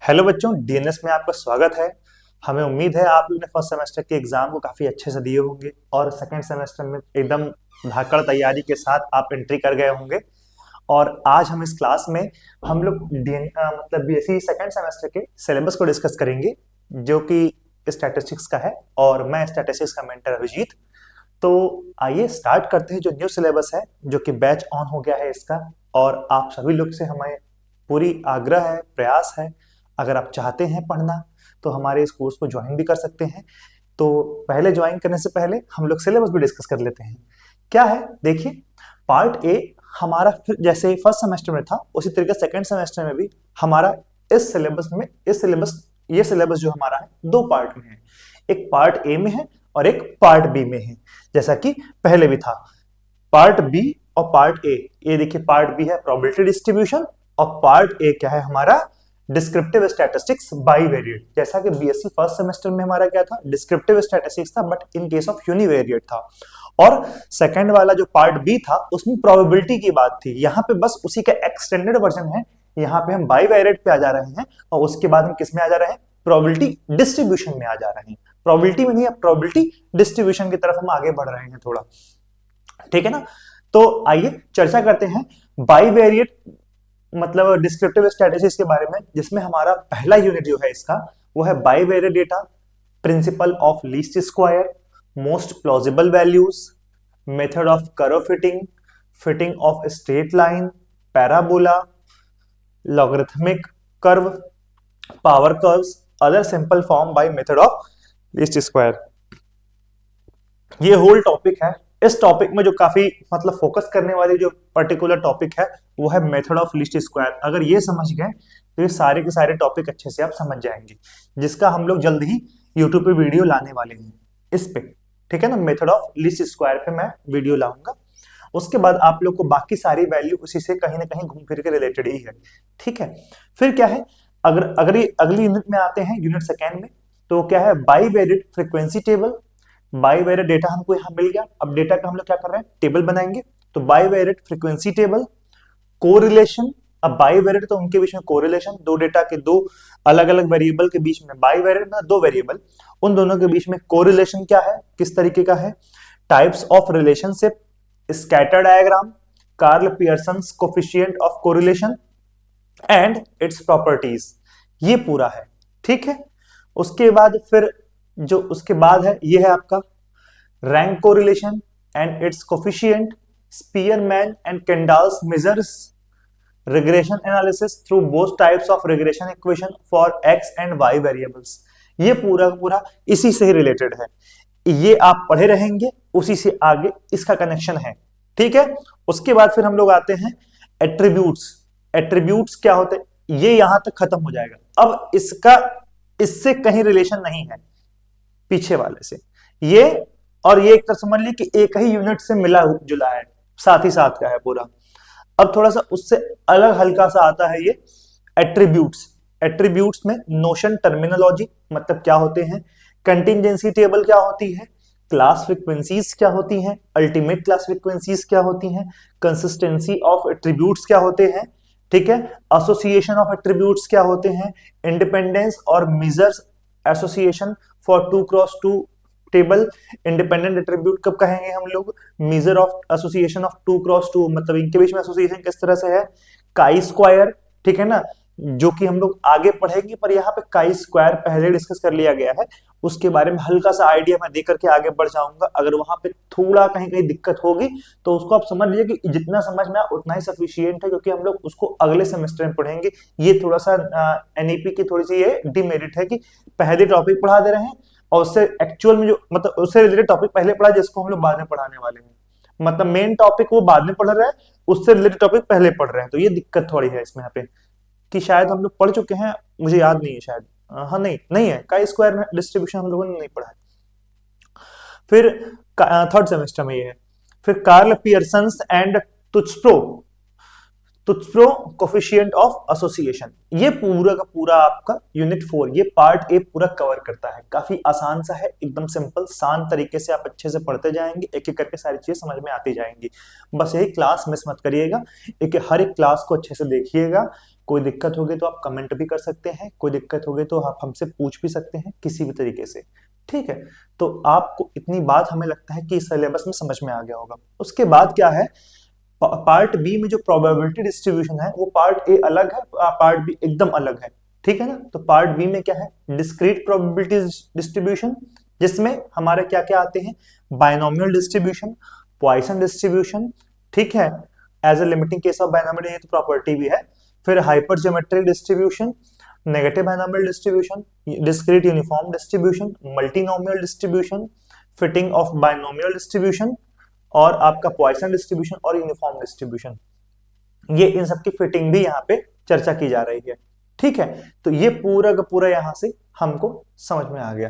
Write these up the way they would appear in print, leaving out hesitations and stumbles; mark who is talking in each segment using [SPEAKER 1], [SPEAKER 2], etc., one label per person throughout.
[SPEAKER 1] Hello बच्चों, DNS में आपका स्वागत है। हमें उम्मीद है आप लोगों ने फर्स्ट सेमेस्टर के एग्जाम को काफी अच्छे से दिए होंगे और सेकंड सेमेस्टर में एकदम धाकड़ तैयारी के साथ आप एंट्री कर गए होंगे। और आज हम इस क्लास में हम लोग मतलब बीएससी सेकंड सेमेस्टर के सिलेबस को डिस्कस करेंगे, जो कि स्टैटिस्टिक्स का है और मैं स्टैटिस्टिक्स का मेंटर अभिजीत। तो आइए स्टार्ट करते हैं। जो न्यू सिलेबस है, जो कि बैच ऑन हो गया है इसका, और आप सभी लोग से हमें पूरी आग्रह है, प्रयास है, अगर आप चाहते हैं पढ़ना तो हमारे इस कोर्स को ज्वाइन भी कर सकते हैं। तो पहले ज्वाइन करने से पहले हम लोग सिलेबस भी डिस्कस कर लेते हैं। क्या है देखिए, पार्ट ए हमारा फिर जैसे फर्स्ट सेमेस्टर में था उसी तरीके सेकंड सेमेस्टर में भी हमारा इस सिलेबस में ये सिलेबस जो हमारा है दो पार्ट में है। एक पार्ट ए में है और एक पार्ट बी में है, जैसा कि पहले भी था। पार्ट बी और पार्ट ए, ये देखिए पार्ट बी है प्रोबेबिलिटी डिस्ट्रीब्यूशन और पार्ट ए क्या है हमारा डिस्क्रिप्टिव स्टैटिस्टिक्स बाईवेरिएट। जैसा कि बीएससी फर्स्ट सेमेस्टर में हमारा क्या था, डिस्क्रिप्टिव स्टैटिस्टिक्स था, but in case of univariate था। और सेकंड वाला जो पार्ट बी था उसमें प्रोबेबिलिटी की बात थी। यहाँ पे बस उसी का एक्सटेंडेड वर्जन है। यहाँ पे हम बाईवेरिएट पे आ जा रहे हैं और उसके बाद हम किस में आ जा रहे हैं, प्रोबेबिलिटी डिस्ट्रीब्यूशन में आ जा रहे हैं। प्रोबेबिलिटी में नहीं, अब प्रोबेबिलिटी डिस्ट्रीब्यूशन की तरफ हम आगे बढ़ रहे हैं थोड़ा, ठीक है ना। तो आइए चर्चा करते हैं बाईवेरिएट मतलब डिस्क्रिप्टिव स्टैटिस्टिक्स के बारे में, जिसमें हमारा पहला यूनिट जो है इसका वो है bivariate data, principle of least square, most plausible values, method of curve fitting, fitting of straight line, parabola, logarithmic curve, power curves, other simple form by method of least square. ये whole topic है। इस topic में जो काफी मतलब focus करने वाली जो पर्टिकुलर टॉपिक है वो है मेथड ऑफ लीस्ट स्क्वायर। अगर ये समझ गए तो ये सारे के सारे टॉपिक अच्छे से आप समझ जाएंगे, जिसका हम लोग जल्द ही यूट्यूब पे वीडियो लाने वाले हैं इस पे, ठीक है ना। मेथड ऑफ लीस्ट स्क्वायर पे मैं वीडियो लाऊंगा। उसके बाद आप लोग को बाकी सारी वैल्यू उसी से कहीं ना कहीं घूम फिर के रिलेटेड ही है, ठीक है। फिर क्या है, अगर अगली यूनिट में आते हैं, यूनिट सेकेंड में, तो क्या है bivariate frequency table. Bivariate data हमको यहाँ मिल गया, अब डेटा का हम लोग क्या कर रहे हैं, टेबल बनाएंगे। तो बाईवेरिएट फ्रीक्वेंसी टेबल, कोरिलेशन। अब बाईवेरिएट तो उनके बीच में कोरिलेशन, दो डेटा के दो अलग अलग वेरिएबल के बीच में, बाईवेरिएट में दो वेरिएबल, उन दोनों के बीच में कोरिलेशन क्या है, किस तरीके का है। Types of relationship, scatter diagram, Karl Pearson's coefficient of correlation and its properties, ये पूरा है, ठीक है। उसके बाद फिर जो उसके बाद है ये है आपका rank correlation and its coefficient, Spearman and Kendall's measures, regression analysis through both types of regression equation for X and Y variables. ये पूरा पूरा इसी से ही रिलेटेड है, ये आप पढ़े रहेंगे, उसी से आगे इसका कनेक्शन है, ठीक है। उसके बाद फिर हम लोग आते हैं एट्रीब्यूट्स। एट्रीब्यूट्स क्या होते हैं, ये यहां तक खत्म हो जाएगा। अब इसका इससे कहीं रिलेशन नहीं है पीछे वाले से, ये और ये एक तरह समझ ली कि एक ही यूनिट से मिला जुला है, साथ ही साथ का है पूरा। अब थोड़ा सा उससे अलग हल्का सा आता है ये एट्रीब्यूट्स। एट्रीब्यूट्स में नोशन, टर्मिनोलॉजी, मतलब क्या होते हैं, कंटिंजेंसी टेबल क्या होती है, क्लास फ्रीक्वेंसीज क्या होती हैं, अल्टीमेट क्लास फ्रीक्वेंसीज क्या होती हैं, कंसिस्टेंसी ऑफ एट्रीब्यूट्स क्या होते हैं, ठीक है, एसोसिएशन ऑफ एट्रीब्यूट्स क्या होते हैं, इंडिपेंडेंस और measures association for 2x2 table. Independent attribute कब कहेंगे हम लोग, measure of association of 2x2, मतलब इनके बीच में एसोसिएशन किस तरह से है, काई स्क्वायर, ठीक है ना, जो कि हम लोग आगे पढ़ेंगे, पर यहाँ पे काई स्क्वायर पहले डिस्कस कर लिया गया है, उसके बारे में हल्का सा आइडिया मैं देकर के आगे बढ़ जाऊंगा। अगर वहां पे थोड़ा कहीं कहीं दिक्कत होगी तो उसको आप समझ लीजिए कि जितना समझ में उतना ही सफिशियंट है, क्योंकि हम लोग उसको अगले सेमेस्टर में पढ़ेंगे। ये थोड़ा सा एनईपी की थोड़ी सी ये डिमेरिट है कि पहले टॉपिक पढ़ा दे रहे हैं और उससे एक्चुअल में जो मतलब उससे रिलेटेड टॉपिक पहले पढ़ा, जिसको हम लोग बाद में पढ़ाने वाले हैं। मतलब मेन टॉपिक वो बाद में पढ़ रहे हैं, उससे रिलेटेड टॉपिक पहले पढ़ रहे हैं, तो ये दिक्कत थोड़ी है इसमें यहाँ पे कि शायद हम लोग पढ़ चुके हैं, मुझे याद नहीं है शायद, हाँ नहीं है, काई स्क्वायर डिस्ट्रीब्यूशन हम लोगों ने नहीं पढ़ा है। फिर थर्ड सेमेस्टर में ये है। फिर Karl Pearson's and Tschuprow's coefficient of association, ये पूरा का पूरा आपका यूनिट 4, ये पार्ट ए पूरा कवर करता है। काफी आसान सा है, एकदम सिंपल शांत तरीके से आप अच्छे से पढ़ते जाएंगे, एक एक करके सारी चीजें समझ में आती जाएंगी। बस यही क्लास मिस मत करिएगा, हर एक क्लास को अच्छे से देखिएगा, कोई दिक्कत होगी तो आप कमेंट भी कर सकते हैं, कोई दिक्कत होगी तो आप हमसे पूछ भी सकते हैं किसी भी तरीके से, ठीक है। तो आपको इतनी बात हमें लगता है कि सिलेबस में समझ में आ गया होगा। उसके बाद क्या है, पार्ट बी में जो प्रोबेबिलिटी डिस्ट्रीब्यूशन है वो पार्ट ए अलग है, पार्ट बी एकदम अलग है, ठीक है ना। तो पार्ट बी में क्या है, डिस्क्रीट प्रोबेबिलिटी डिस्ट्रीब्यूशन, जिसमें हमारे क्या क्या आते हैं, बायनोमियल डिस्ट्रीब्यूशन, पॉइसन डिस्ट्रीब्यूशन, ठीक है, as a limiting case of binomial, ये तो प्रॉपर्टी भी है। फिर hyper geometric distribution, negative binomial distribution, discrete uniform distribution, multinomial distribution, fitting of binomial distribution, और आपका पॉइसन डिस्ट्रीब्यूशन और यूनिफॉर्म डिस्ट्रीब्यूशन, ये इन सब की फिटिंग भी यहाँ पे चर्चा की जा रही है, ठीक है। तो ये पूरा का पूरा यहाँ से हमको समझ में आ गया।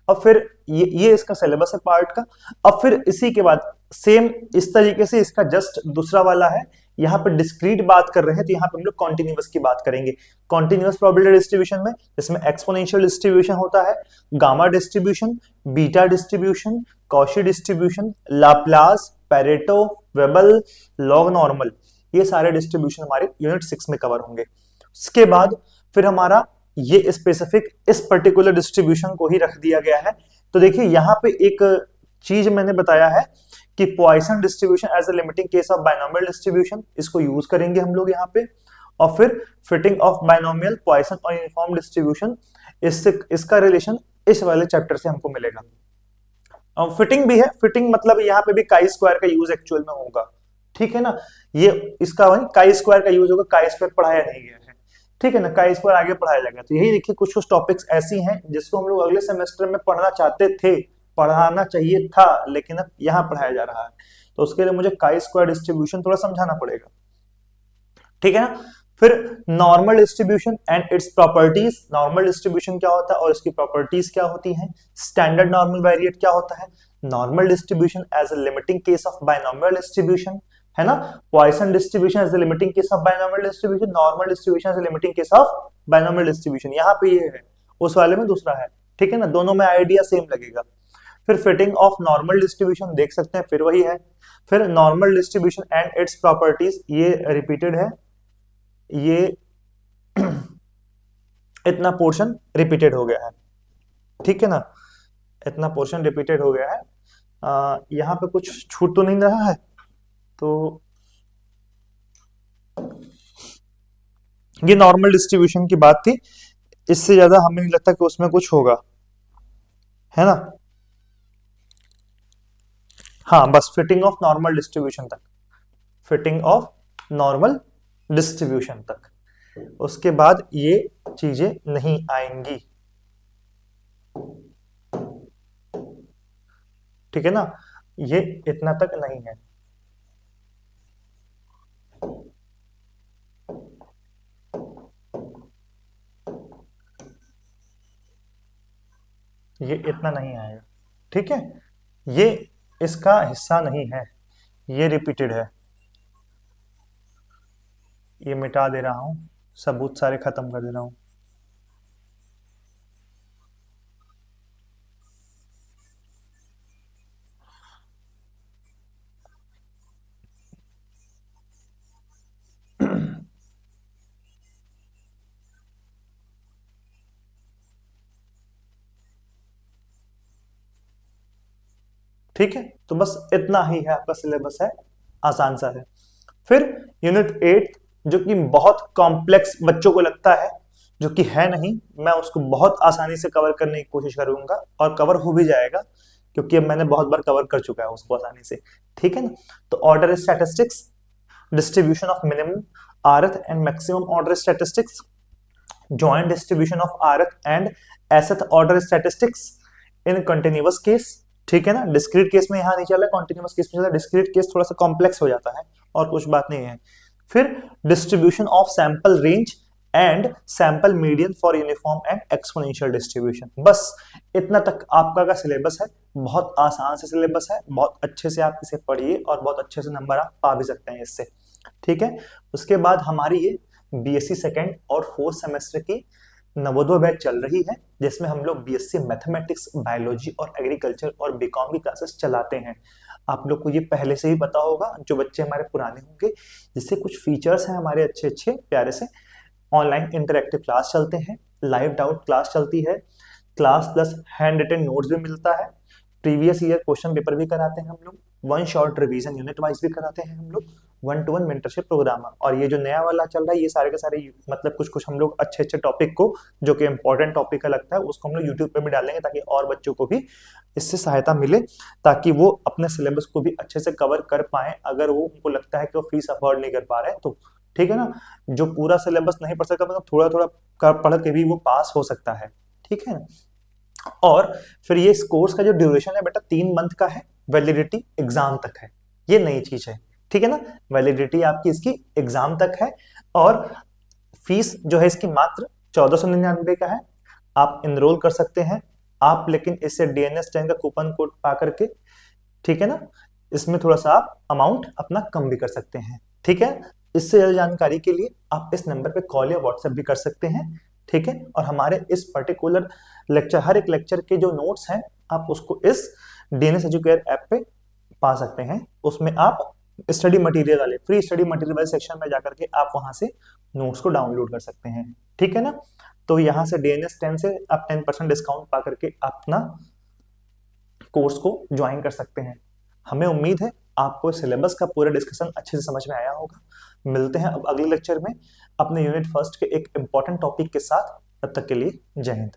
[SPEAKER 1] अब फिर ये इसका सिलेबस है पार्ट का। अब फिर इसी के बाद सेम इस तरीके से इसका जस्ट दूसरा वाला है, यहाँ पे डिस्क्रीट बात कर रहे हैं तो यहाँ पे हम लोग कॉन्टिन्यूअस की बात करेंगे। कॉन्टिन्यूअस प्रोबेबिलिटी डिस्ट्रीब्यूशन में जिसमें एक्सपोनेंशियल डिस्ट्रीब्यूशन होता है, gamma distribution, beta distribution, Cauchy distribution, Laplace, Pareto, Weibull, log normal, ये सारे डिस्ट्रीब्यूशन हमारे यूनिट 6 में कवर होंगे। उसके बाद फिर हमारा ये स्पेसिफिक इस पर्टिकुलर डिस्ट्रीब्यूशन को ही रख दिया गया है। तो देखिए यहाँ पे एक चीज मैंने बताया है कि Poisson distribution as a limiting case of binomial distribution, इसको यूज करेंगे हम लोग यहाँ पे। और फिर फिटिंग ऑफ बायनोमियल, पॉइसन और यूनिफॉर्म डिस्ट्रीब्यूशन, इससे इसका रिलेशन इस वाले चैप्टर से हमको मिलेगा। फिटिंग भी है, फिटिंग मतलब यहाँ पे भी काई स्क्वायर का यूज एक्चुअल में होगा, ठीक है ना। ये इसका वही काई स्क्वायर का यूज होगा, काई स्क्वायर पढ़ाया नहीं गया है, ठीक है ना, काई स्क्वायर आगे पढ़ाया जाएगा। तो यही देखिए कुछ कुछ टॉपिक्स ऐसी हैं जिसको हम लोग अगले सेमेस्टर में पढ़ना चाहते थे, पढ़ाना चाहिए था, लेकिन अब यहाँ पढ़ाया जा रहा है, तो उसके लिए मुझे काई स्क्वायर डिस्ट्रीब्यूशन थोड़ा समझाना पड़ेगा, ठीक है ना। फिर normal distribution and its properties, normal distribution क्या होता है और इसकी प्रॉपर्टीज क्या होती हैं। स्टैंडर्ड नॉर्मल वेरिएट क्या होता है, normal distribution as a limiting case of binomial distribution, है ना। Poisson distribution as a limiting case of binomial distribution, normal distribution as a limiting case of binomial distribution, यहाँ पे ये है, उस वाले में दूसरा है, ठीक है ना, दोनों में आइडिया सेम लगेगा। फिर फिटिंग ऑफ नॉर्मल डिस्ट्रीब्यूशन देख सकते हैं, फिर वही है। फिर normal distribution and its properties, ये रिपीटेड है, ये इतना पोर्शन रिपीटेड हो गया है, ठीक है ना, इतना पोर्शन रिपीटेड हो गया है। यहाँ पे कुछ छूट तो नहीं रहा है, तो ये नॉर्मल डिस्ट्रीब्यूशन की बात थी, इससे ज्यादा हमें नहीं लगता कि उसमें कुछ होगा, है ना। हाँ, बस फिटिंग ऑफ नॉर्मल डिस्ट्रीब्यूशन तक, फिटिंग ऑफ नॉर्मल डिस्ट्रीब्यूशन तक, उसके बाद ये चीजें नहीं आएंगी, ठीक है ना, ये इतना तक नहीं है। ये इतना नहीं आएगा, ठीक है, ये इसका हिस्सा नहीं है, ये रिपीटेड है, ये मिटा दे रहा हूं, सबूत सारे खत्म कर दे रहा हूं। ठीक है, तो बस इतना ही है, आपका सिलेबस है, आसान सा है। फिर यूनिट 8 जो कि बहुत कॉम्प्लेक्स बच्चों को लगता है, जो कि है नहीं, मैं उसको बहुत आसानी से कवर करने की कोशिश करूंगा और कवर हो भी जाएगा, क्योंकि अब मैंने बहुत बार कवर कर चुका है उसको आसानी से, ठीक है ना। तो order statistics, distribution of minimum rth and maximum order statistics, joint distribution of rth and sth order statistics in continuous case, ठीक है ना। डिस्क्रीट केस में यहाँ नहीं चला, कॉन्टिन्यूअस केस में चला, डिस्क्रीट केस थोड़ा सा कॉम्प्लेक्स हो जाता है और कुछ बात नहीं है। फिर distribution of sample range and sample median for uniform and exponential distribution, बस इतना तक आपका का सिलेबस है, बहुत आसान से सिलेबस है, बहुत अच्छे से आप इसे पढ़िए और बहुत अच्छे से नंबर आप पा भी सकते हैं इससे, ठीक है। उसके बाद हमारी ये बीएससी सेकेंड और फोर्थ सेमेस्टर की नवोदय बैच चल रही है, जिसमें हम लोग बीएससी मैथमेटिक्स, बायोलॉजी और एग्रीकल्चर और बीकॉम की क्लासेस चलाते हैं। आप लोग को ये पहले से ही पता होगा, जो बच्चे हमारे पुराने होंगे, जिससे कुछ फीचर्स हैं हमारे अच्छे अच्छे प्यारे से, ऑनलाइन इंटरेक्टिव क्लास चलते हैं, लाइव डाउट क्लास चलती है, class plus handwritten notes भी मिलता है, प्रीवियस ईयर क्वेश्चन पेपर भी कराते हैं हम लोग, one shot revision unit wise भी कराते हैं हम लोग, 1-to-1 मेंटरशिप प्रोग्राम। और ये जो नया वाला चल रहा है ये सारे के सारे मतलब कुछ कुछ हम लोग अच्छे अच्छे टॉपिक को जो कि इंपॉर्टेंट टॉपिक का लगता है उसको हम लोग यूट्यूब पे भी डालेंगे ताकि और बच्चों को भी इससे सहायता मिले, ताकि वो अपने सिलेबस को भी अच्छे से कवर कर पाए अगर वो उनको लगता है कि वो फीस अफोर्ड नहीं कर पा रहे हैं तो। ठीक है ना, जो पूरा सिलेबस नहीं पढ़ सकता मतलब थोड़ा थोड़ा पढ़ के भी वो पास हो सकता है। ठीक है, और फिर ये इस कोर्स का जो ड्यूरेशन है बेटा 3 मंथ का है, वैलिडिटी एग्जाम तक है, ये नई चीज है। ठीक है ना, वैलिडिटी आपकी इसकी एग्जाम तक है, और फीस जो है इसकी मात्र 1499 का है। आप इनरोल कर सकते हैं आप, लेकिन इससे DNS10 का कूपन कोड पा करके, ठीक है ना, इसमें थोड़ा सा आप अमाउंट अपना कम भी कर सकते हैं। ठीक है, इससे ज्यादा जानकारी के लिए आप इस नंबर पे कॉल या व्हाट्सएप भी कर सकते हैं। ठीक है, और हमारे इस पर्टिकुलर लेक्चर, हर एक लेक्चर के जो नोट्स हैं आप उसको इस DNS एजुकेयर ऐप पे पा सकते हैं। उसमें आप स्टडी मटेरियल वाले, फ्री स्टडी मटेरियल वाले सेक्शन में जाकर के आप वहां से नोट्स को डाउनलोड कर सकते हैं। ठीक है ना, तो यहाँ से DNS10 से आप 10% डिस्काउंट पा करके अपना कोर्स को ज्वाइन कर सकते हैं। हमें उम्मीद है आपको सिलेबस का पूरा डिस्कशन अच्छे से समझ में आया होगा। मिलते हैं अब अगले लेक्चर में अपने यूनिट फर्स्ट के एक इंपॉर्टेंट टॉपिक के साथ। तब तक के लिए जय हिंद।